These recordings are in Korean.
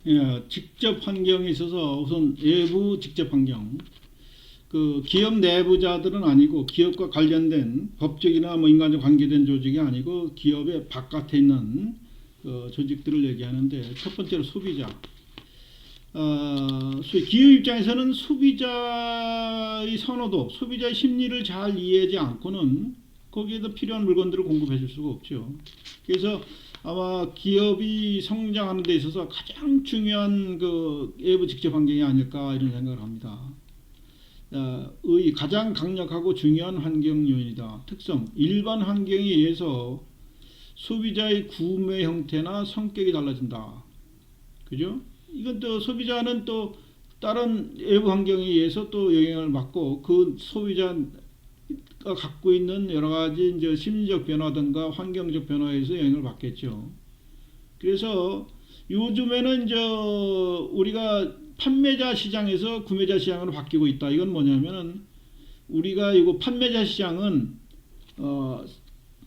예, 직접 환경에 있어서 우선 외부 직접 환경. 그 기업 내부자들은 아니고 기업과 관련된 법적이나 뭐 인간적 관계된 조직이 아니고 기업의 바깥에 있는 그 조직들을 얘기하는데 첫 번째로 소비자. 기업 입장에서는 소비자의 선호도, 소비자의 심리를 잘 이해하지 않고는 거기에도 필요한 물건들을 공급해 줄 수가 없죠. 그래서 아마 기업이 성장하는 데 있어서 가장 중요한 그 외부 직접 환경이 아닐까 이런 생각을 합니다. 의 가장 강력하고 중요한 환경 요인이다. 특성, 일반 환경에 의해서 소비자의 구매 형태나 성격이 달라진다. 그죠? 이건 또 소비자는 또 다른 외부 환경에 의해서 또 영향을 받고 그 소비자가 갖고 있는 여러 가지 이제 심리적 변화든가 환경적 변화에 의해서 영향을 받겠죠. 그래서 요즘에는 이제 우리가 판매자 시장에서 구매자 시장으로 바뀌고 있다. 이건 뭐냐면은 우리가 이거 판매자 시장은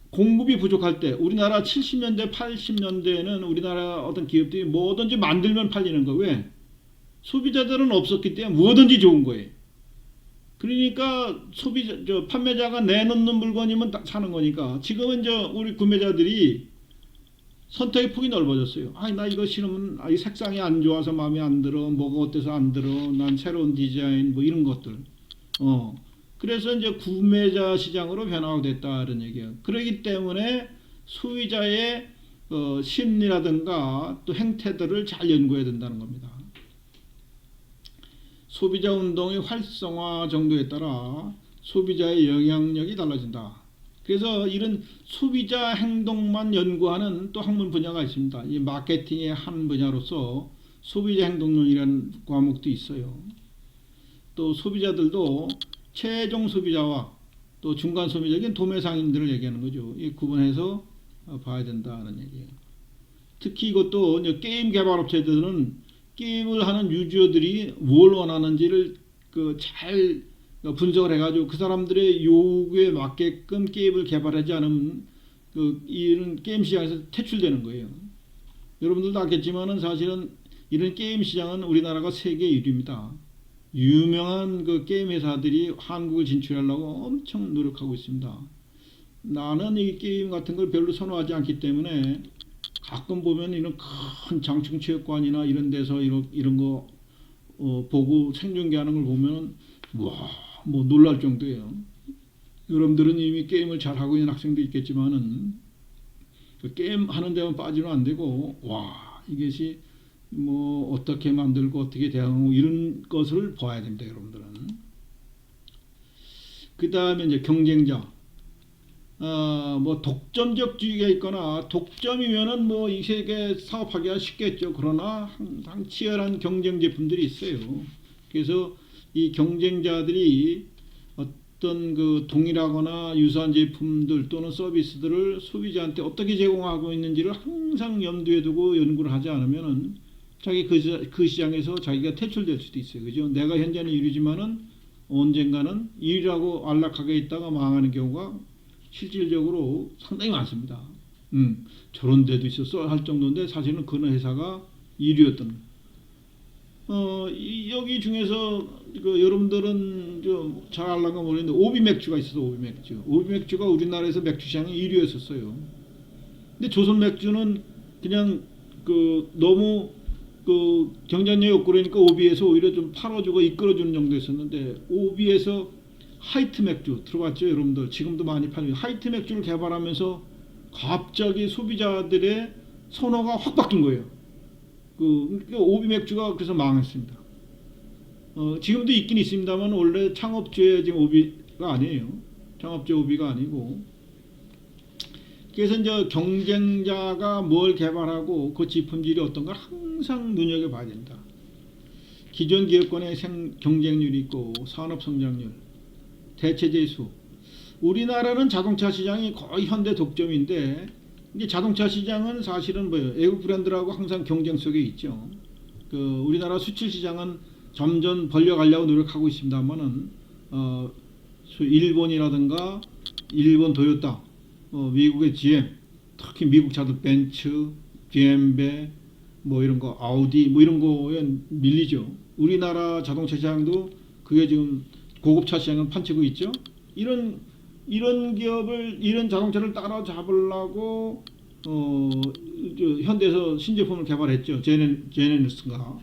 공급이 부족할 때 우리나라 70년대 80년대에는 우리나라 어떤 기업들이 뭐든지 만들면 팔리는 거. 왜? 소비자들은 없었기 때문에 뭐든지 좋은 거예요. 그러니까 판매자가 내놓는 물건이면 사는 거니까 지금은 이제 우리 구매자들이 선택의 폭이 넓어졌어요. 나 이거 싫으면 이 색상이 안 좋아서 마음에 안 들어. 뭐가 어때서 안 들어. 난 새로운 디자인 뭐 이런 것들. 그래서 이제 구매자 시장으로 변화가 됐다 이런 얘기예요. 그렇기 때문에 소비자의 심리라든가 또 행태들을 잘 연구해야 된다는 겁니다. 소비자 운동의 활성화 정도에 따라 소비자의 영향력이 달라진다. 그래서 이런 소비자 행동만 연구하는 또 학문 분야가 있습니다. 이 마케팅의 한 분야로서 소비자 행동론이라는 과목도 있어요. 또 소비자들도 최종 소비자와 또 중간 소비자인 도매상인들을 얘기하는 거죠. 이 구분해서 봐야 된다는 얘기예요. 특히 이것도 게임 개발 업체들은 게임을 하는 유저들이 뭘 원하는지를 잘 분석을 해가지고 그 사람들의 요구에 맞게끔 게임을 개발하지 않으면 이런 게임 시장에서 퇴출되는 거예요. 여러분들도 알겠지만은 사실은 이런 게임 시장은 우리나라가 세계 1위입니다. 유명한 그 게임 회사들이 한국을 진출하려고 엄청 노력하고 있습니다. 나는 이 게임 같은 걸 별로 선호하지 않기 때문에 가끔 보면 이런 큰 장충체육관이나 이런 데서 이런 거 보고 생중계하는 걸 보면 뭐 놀랄 정도예요. 여러분들은 이미 게임을 잘 하고 있는 학생도 있겠지만은 그 게임 하는 데만 빠지면 안 되고 이것이 뭐 어떻게 만들고 어떻게 대응하고 이런 것을 봐야 됩니다, 여러분들은. 그 다음에 이제 경쟁자. 뭐 독점적 주의가 있거나 독점이면은 뭐 이 세계 사업하기가 쉽겠죠. 그러나 항상 치열한 경쟁 제품들이 있어요. 그래서 이 경쟁자들이 어떤 그 동일하거나 유사한 제품들 또는 서비스들을 소비자한테 어떻게 제공하고 있는지를 항상 염두에 두고 연구를 하지 않으면은 자기 그 시장에서 자기가 퇴출될 수도 있어요. 그죠? 내가 현재는 1위지만은 언젠가는 1위라고 안락하게 있다가 망하는 경우가 실질적으로 상당히 많습니다. 저런 데도 있었어 할 정도인데 사실은 그 회사가 1위였던. 여기 중에서 여러분들은 좀 잘 알란가 모르겠는데 오비 맥주가 있어서 오비 맥주가 우리나라에서 맥주 시장이 1위였었어요. 근데 조선 맥주는 그냥 너무 경쟁력이 없고 그러니까 오비에서 오히려 좀 팔아주고 이끌어주는 정도였었는데 오비에서 하이트 맥주 들어봤죠, 여러분들? 지금도 많이 팔리는 하이트 맥주를 개발하면서 갑자기 소비자들의 선호가 확 바뀐 거예요. 오비 맥주가 그래서 망했습니다. 지금도 있긴 있습니다만 원래 창업주의 지금 오비가 아니에요. 창업주 오비가 아니고. 그래서 이제 경쟁자가 뭘 개발하고 그 제품질이 어떤 걸 항상 눈여겨봐야 된다. 기존 기업권의 경쟁률이 있고 산업 성장률, 대체제의 수. 우리나라는 자동차 시장이 거의 현대 독점인데 이제 자동차 시장은 사실은 뭐예요? 외국 브랜드라고 항상 경쟁 속에 있죠. 우리나라 수출 시장은 점점 벌려가려고 노력하고 있습니다만은 일본이라든가 일본 도요타, 미국의 GM, 특히 미국 차들 벤츠, BMW, 뭐 이런 거 아우디 뭐 이런 거에 밀리죠. 우리나라 자동차 시장도 그게 지금 고급차 시장을 판치고 있죠. 이런 기업을 이런 자동차를 따라잡으려고 현대에서 신제품을 개발했죠. 제네시스가.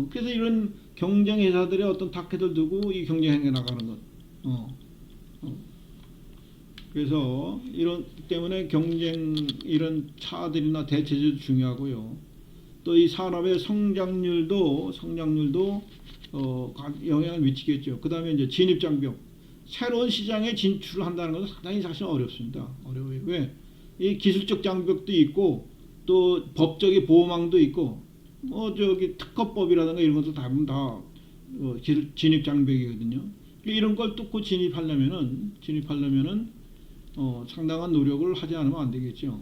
그래서 이런 경쟁 회사들의 어떤 타켓을 두고 이 경쟁해 나가는 것. 그래서 이런 때문에 이런 차들이나 대체제도 중요하고요. 또 이 산업의 성장률도 영향을 미치겠죠. 그 다음에 이제 진입장벽. 새로운 시장에 진출을 한다는 것은 상당히 사실 어렵습니다. 어려워요. 왜? 이 기술적 장벽도 있고 또 법적인 보호망도 있고 특허법이라든가 이런 것도 대부분 다 진입 장벽이거든요. 이런 걸 뚫고 진입하려면은 상당한 노력을 하지 않으면 안 되겠죠.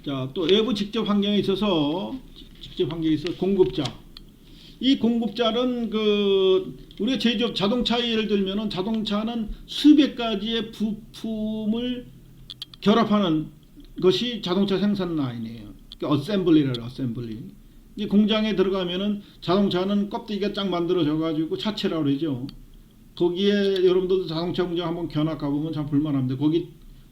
자, 또 외부 직접 환경에 있어서 공급자. 이 공급자는 우리가 제조업 자동차 예를 들면은 자동차는 수백 가지의 부품을 결합하는 것이 자동차 생산 라인이에요. 어셈블리라고 어셈블리. 이 공장에 들어가면은 자동차는 껍데기가 쫙 만들어져 가지고 차체라고 그러죠. 거기에 여러분들도 자동차 공장 한번 견학 가보면 참 볼만합니다. 거기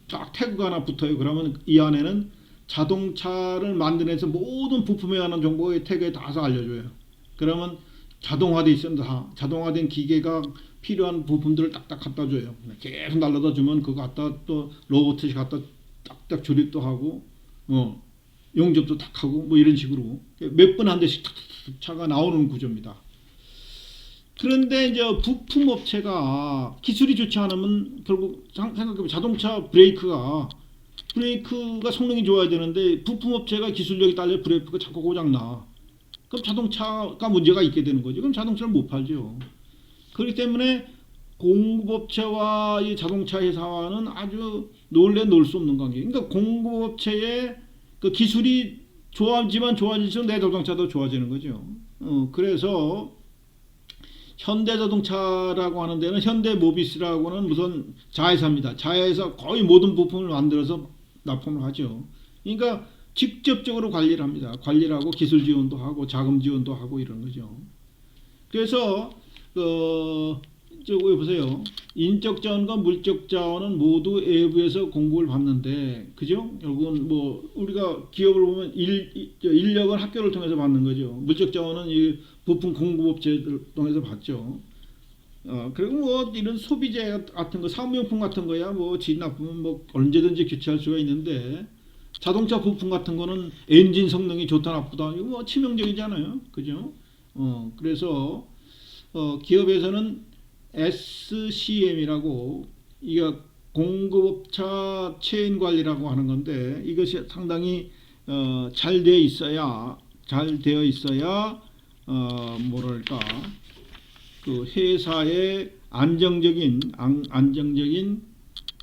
쫙 태그가 하나 붙어요. 그러면 이 안에는 자동차를 만드는데서 모든 부품에 관한 정보의 태그에 다서 알려줘요. 그러면 자동화돼 있습니다. 자동화된 기계가 필요한 부품들을 딱딱 갖다 줘요. 계속 날라다 주면 그거 갖다 또 로봇이 갖다 딱딱 조립도 하고 용접도 딱 하고 뭐 이런 식으로 몇 분 한 대씩 탁탁 차가 나오는 구조입니다. 그런데 이제 부품 업체가 기술이 좋지 않으면 결국 생각해보면 자동차 브레이크가 성능이 좋아야 되는데 부품 업체가 기술력이 딸려 브레이크가 자꾸 고장나. 그럼 자동차가 문제가 있게 되는 거죠. 그럼 자동차를 못 팔죠. 그렇기 때문에 공급업체와 이 자동차 회사와는 아주 놀 수 없는 관계. 그러니까 공급업체의 그 기술이 좋아질수록 내 자동차도 좋아지는 거죠. 그래서 현대자동차라고 하는 데는 현대모비스라고는 무슨 자회사입니다. 자회사 거의 모든 부품을 만들어서 납품을 하죠. 그러니까 직접적으로 관리를 합니다. 관리를 하고 기술 지원도 하고 자금 지원도 하고 이런 거죠. 그래서 저기 보세요. 인적 자원과 물적 자원은 모두 외부에서 공급을 받는데, 그죠? 결국은 뭐 우리가 기업을 보면 인력은 학교를 통해서 받는 거죠. 물적 자원은 이 부품 공급업체를 통해서 받죠. 그리고 뭐 이런 소비재 같은 거, 사무용품 같은 거야 뭐 질 나쁘면 뭐 언제든지 교체할 수가 있는데, 자동차 부품 같은 거는 엔진 성능이 좋다 나쁘다 이거 뭐 치명적이잖아요. 그죠? 그래서 기업에서는 SCM이라고 이게 공급업체 체인 관리라고 하는 건데, 이것이 상당히 잘 되어 있어야 뭐랄까 그 회사의 안정적인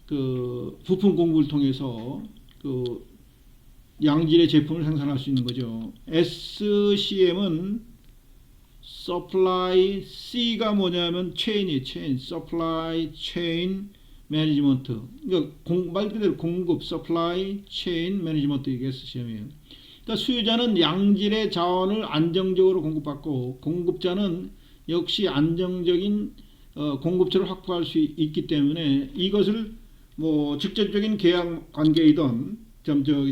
그 부품 공급을 통해서 그 양질의 제품을 생산할 수 있는 거죠. SCM은 supply, C가 뭐냐면 체인이 supply chain management. 그러니까 말 그대로 공급 supply chain management 이게 SCM이에요. 그러니까 수요자는 양질의 자원을 안정적으로 공급받고 공급자는 역시 안정적인 공급처를 확보할 수 있기 때문에 이것을 뭐 직접적인 계약 관계이든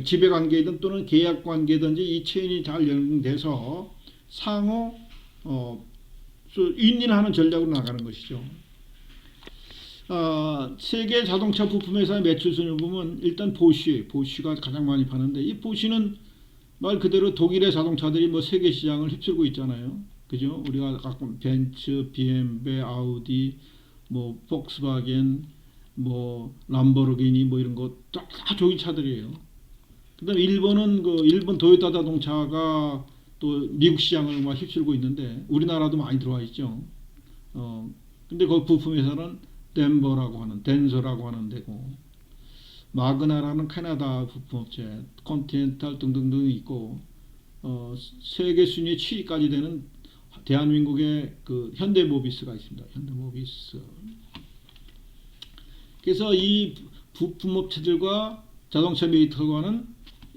지배 관계이든 또는 계약 관계든지 이 체인이 잘 연결돼서 상호 윈윈하는 전략으로 나가는 것이죠. 세계 자동차 부품 회사의 매출 순위를 보면 일단 보쉬가 가장 많이 파는데, 이 보쉬는 말 그대로 독일의 자동차들이 뭐 세계 시장을 휩쓸고 있잖아요. 그죠? 우리가 가끔 벤츠, BMW, 아우디, 뭐 폭스바겐, 뭐 람보르기니 뭐 이런 거 다 독일 차들이에요. 그다음에 일본은 일본 도요타 자동차가 또 미국 시장을 막 휩쓸고 있는데 우리나라도 많이 들어와 있죠. 근데 그 부품 회사는 덴소라고 하는 데고, 마그나라는 캐나다 부품업체, 컨티넨탈 등등등이 있고, 세계 순위 7위까지 되는 대한민국의 그 현대모비스가 있습니다. 현대모비스. 그래서 이 부품업체들과 자동차 메이커와는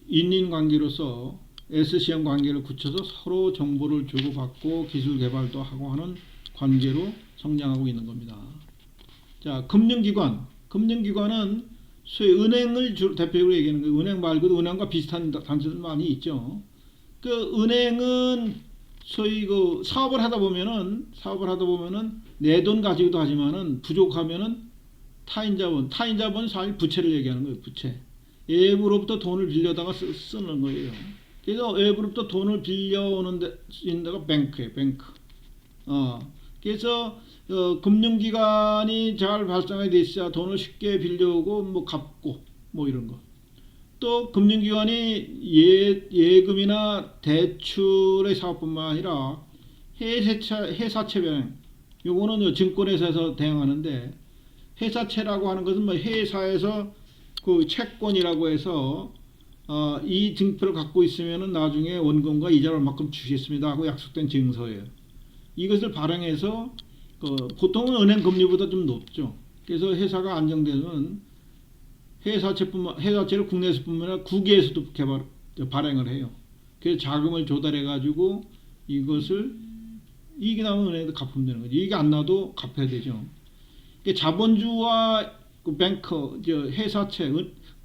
인인관계로서 SCM 관계를 굳혀서 서로 정보를 주고받고 기술 개발도 하고 하는 관계로 성장하고 있는 겁니다. 자, 금융기관은 소위 은행을 대표적으로 얘기하는 거예요. 은행 말고도 은행과 비슷한 단체들 많이 있죠. 그 은행은 소위 그 사업을 하다 보면은 내 돈 가지고도 하지만은 부족하면은 타인자본 사실 부채를 얘기하는 거예요. 부채. 외부로부터 돈을 빌려다가 쓰는 거예요. 그래서 외부로부터 돈을 빌려오는 데가 뱅크예요. 뱅크. 그래서 금융기관이 잘 발상이 돼 있어야 돈을 쉽게 빌려오고 뭐 갚고 뭐 이런 거. 또 금융기관이 예금이나 대출의 사업뿐만 아니라 회사채 발행, 요거는 증권회사에서 대응하는데, 회사채라고 하는 것은 뭐 회사에서 그 채권이라고 해서 이 증표를 갖고 있으면은 나중에 원금과 이자를 얼마큼 주시겠습니다 하고 약속된 증서예요. 이것을 발행해서 보통은 은행 금리보다 좀 높죠. 그래서 회사가 안정되면 회사채를 국내에서뿐만 아니라 국외에서도 발행을 해요. 그래서 자금을 조달해 가지고 이것을 이익이 나면 은행에도 갚으면 되는 거죠. 이익이 안 나도 갚아야 되죠. 자본주와 그 뱅커,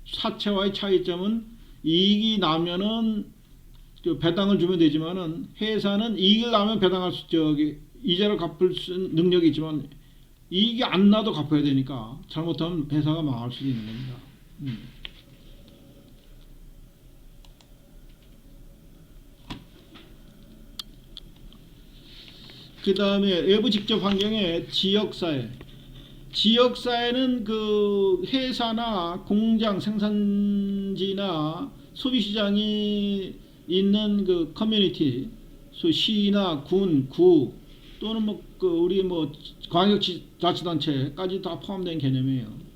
사채와의 차이점은 이익이 나면은 배당을 주면 되지만은 회사는 이익을 나면 배당할 이자를 갚을 능력이 있지만 이익이 안 나도 갚아야 되니까 잘못하면 회사가 망할 수도 있는 겁니다. 그 다음에 외부 직접 환경에 지역사회는 그 회사나 공장, 생산지나 소비시장이 있는 그 커뮤니티, 시나 군, 구 또는 우리 광역자치단체까지 다 포함된 개념이에요.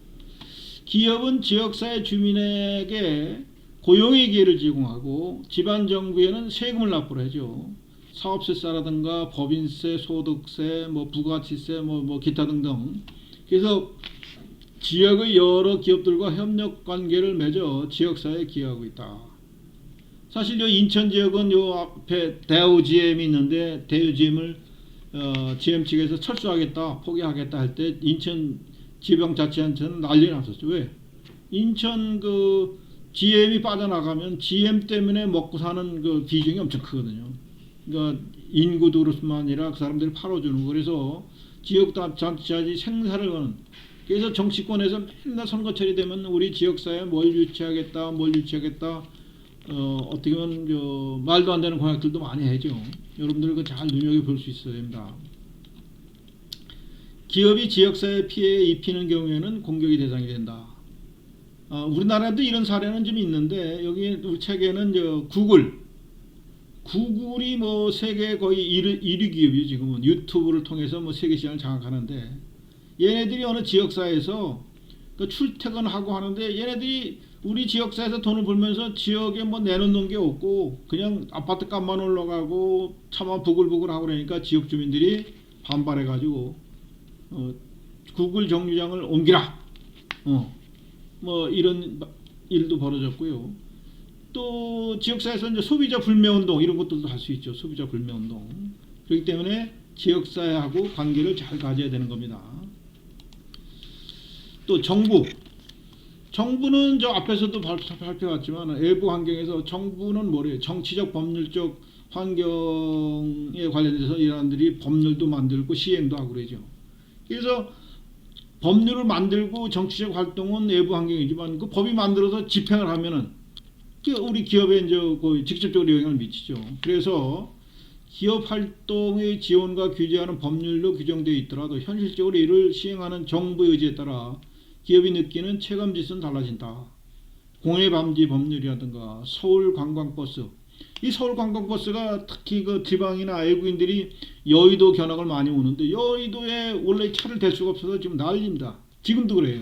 기업은 지역사회 주민에게 고용의 기회를 제공하고 지방정부에는 세금을 납부를 하죠. 사업세라든가 법인세, 소득세, 부가치세, 기타 등등. 그래서 지역의 여러 기업들과 협력 관계를 맺어 지역사회에 기여하고 있다. 사실 요 인천 지역은 요 앞에 대우GM이 있는데 대우GM을 GM 측에서 철수하겠다, 포기하겠다 할 때 인천 지방자치단체는 난리 났었죠. 왜? 인천 그 GM이 빠져나가면 GM 때문에 먹고 사는 그 비중이 엄청 크거든요. 그러니까 인구도 그렇뿐만 아니라 그 사람들이 팔아주는 거. 그래서 지역자치 생사를 거는. 그래서 정치권에서 맨날 선거철이 되면 우리 지역사회에 뭘 유치하겠다. 어떻게 보면 말도 안 되는 공약들도 많이 하죠. 여러분들 그 잘 눈여겨볼 수 있어야 됩니다. 기업이 지역사회 피해에 입히는 경우에는 공격의 대상이 된다. 우리나라에도 이런 사례는 좀 있는데 여기 우리 책에는 구글이 세계 거의 1위 기업이에요. 지금은 유튜브를 통해서 세계 시장을 장악하는데 얘네들이 어느 지역사회에서 출퇴근하고 하는데 얘네들이 우리 지역사회에서 돈을 벌면서 지역에 내놓는 게 없고 그냥 아파트 값만 올라가고 차만 부글부글 하고 그러니까 지역 주민들이 반발해가지고 구글 정류장을 옮기라. 이런 일도 벌어졌고요. 또 지역사회에서 이제 소비자 불매운동 이런 것들도 할 수 있죠. 소비자 불매운동. 그렇기 때문에 지역사회하고 관계를 잘 가져야 되는 겁니다. 또 정부는 저 앞에서도 발표했지만 외부 환경에서 정부는 뭐래요? 정치적 법률적 환경에 관련돼서 이 사람들이 법률도 만들고 시행도 하고 그러죠. 그래서 법률을 만들고 정치적 활동은 외부 환경이지만 그 법이 만들어서 집행을 하면은 우리 기업에 이제 직접적으로 영향을 미치죠. 그래서 기업 활동의 지원과 규제하는 법률로 규정되어 있더라도 현실적으로 이를 시행하는 정부의 의지에 따라 기업이 느끼는 체감 지수는 달라진다. 공해 방지 법률이라든가 서울 관광버스. 이 서울 관광버스가 특히 그 지방이나 외국인들이 여의도 견학을 많이 오는데 여의도에 원래 차를 댈 수가 없어서 지금 난리입니다. 지금도 그래요.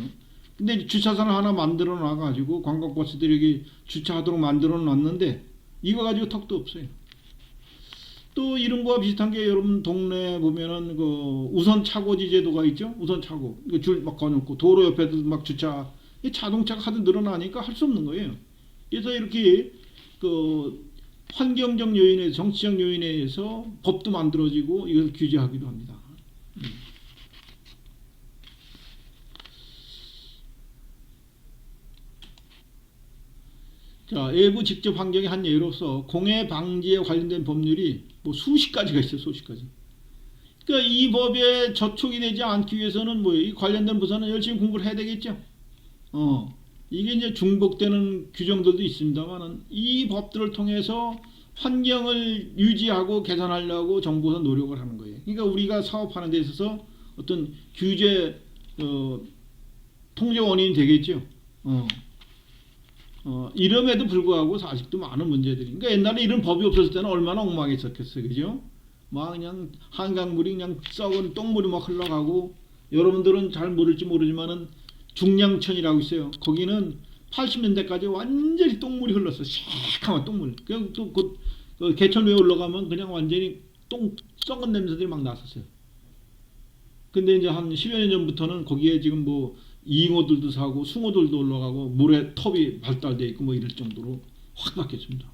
근데 주차장을 하나 만들어 놔가지고 관광버스들이 여기 주차하도록 만들어 놨는데 이거 가지고 턱도 없어요. 또 이런 거와 비슷한 게 여러분 동네에 보면은 그 우선 차고지 제도가 있죠. 우선 차고 줄 막 거놓고 도로 옆에도 막 주차 이 자동차가 하도 늘어나니까 할 수 없는 거예요. 그래서 이렇게 그 환경적 요인에 정치적 요인에 의해서 법도 만들어지고 이걸 규제하기도 합니다. 자, 외부 직접 환경의 한 예로서 공해 방지에 관련된 법률이 뭐 수십 가지가 있어요, 수십 가지. 그러니까 이 법에 저촉이 되지 않기 위해서는 뭐 이 관련된 부서는 열심히 공부를 해야 되겠죠. 이게 이제 중복되는 규정들도 있습니다만은 이 법들을 통해서 환경을 유지하고 개선하려고 정부에서 노력을 하는 거예요. 그러니까 우리가 사업하는 데 있어서 어떤 규제 통제 원인이 되겠죠. 이름에도 불구하고 아직도 많은 문제들이. 그러니까 옛날에 이런 법이 없었을 때는 얼마나 엉망했었겠어요, 그죠? 막 그냥 한강물이 그냥 썩은 똥물이 막 흘러가고, 여러분들은 잘 모를지 모르지만은 중량천이라고 있어요. 거기는 80년대까지 완전히 똥물이 흘렀어. 새카만 똥물. 그냥 또그 개천로에 올라가면 그냥 완전히 똥 썩은 냄새들이 막 났었어요. 근데 이제 한 10여 년 전부터는 거기에 지금 뭐 잉어들도 사고 숭어들도 올라가고 물에 텁이 발달돼 있고 뭐 이럴 정도로 확 바뀌었습니다.